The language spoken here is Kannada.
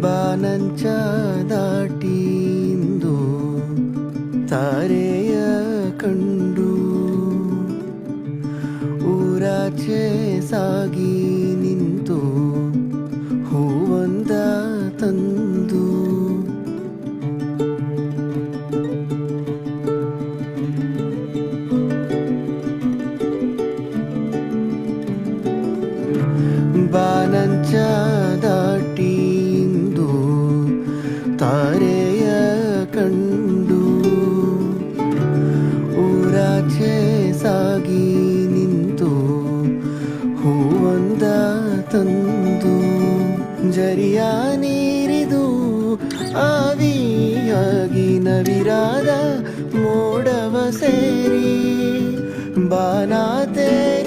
ಬಾನಂಚ ದಾಟಿಂದು ತಾರೆಯ ಕಂಡು ಊರಾಚೆ ಸಾಗಿ ನಿಂತು ಹೂವಂದ ತಂದು ಬಾನಂಚ ದಾಟಿಂದು ತಾರೆಯ ಕಂಡು ಊರಾಚೆ ಸಾಗಿ ನಿಂತು ಹೂವಂದ ತಂದು ಜರಿಯ ನೀರಿದು ಆವಿಯಾಗಿ ನವಿರಾದ ಮೋಡವ ಸೇರಿ ಬಾನ ತೇರಿ